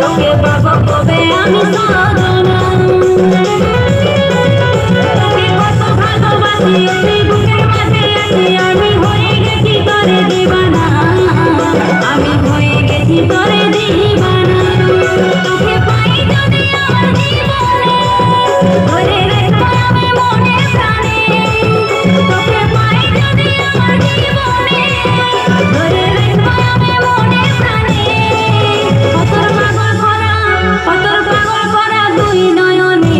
তোকে পাবো কবে আমি সজনা তোকে কত ভালোবাসি এই বুকের মাঝে আছি আমি হয়ে গেছি তোরে দিবানা আমি হয়ে গেছি তোরে দিবানা তোকে পাই যদি আমার জীবনে ধরে রেখো আমি মনে প্রাণে তোকে পাই যদি আমার জীবনে ধরে রেখো আমি মনে প্রাণে কতর পাগল করা দুই নয়নে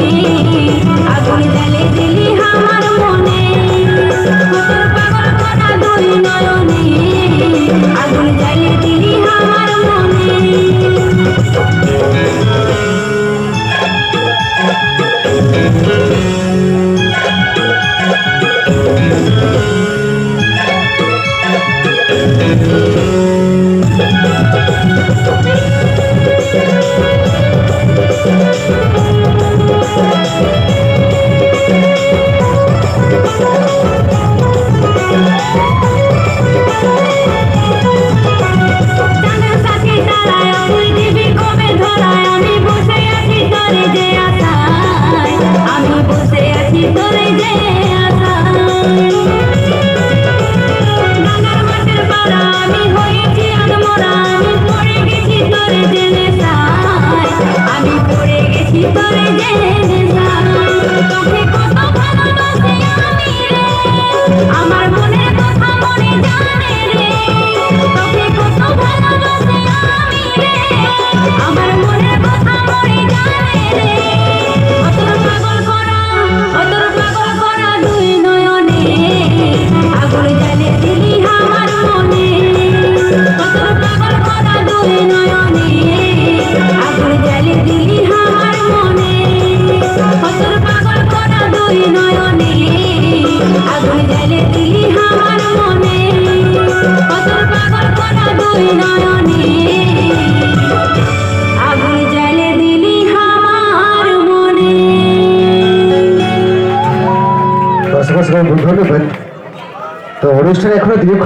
আগুন জ্বালে দিলি আমার মনে কতর পাগল করা দুই নয়নে আগুন জ্বালে দিলি আমার মনে চাঁদের সাথে তারায় তুই দিবি কবে ধরায় আমি বসে আছি তোরে যে আশায় আমি বসে আছি তোরে যে আশায় গানার মাঠের পাড়া আমি হয়েছি আদমরা আমি পড়ে গেছি তোরে যে নেশায় আমি পড়ে গেছি তোরে যে নেশায় তোকে কত ভালোবাসি আমি রে আমার মনের কথা মনে জানে রে তোকে কত ভালোবাসি আমি রে আমার মনের কথা মনে জানে রে অতর পাগল করা দুই নয়নে আগুন জ্বালে দিলি আমার মনে অতর পাগল করা দুই নয়নে আগুন জ্বালে দিলি আমার মনে অতর পাগল করা দুই নয়নে আগুন জ্বালে দিলি আমার মনে অতর পাগল করা দুই নয়নে আগুন জ্বালে দিলি আমার মনে ধন্যবাদ। তো অনুষ্ঠানে এখনো দীর্ঘ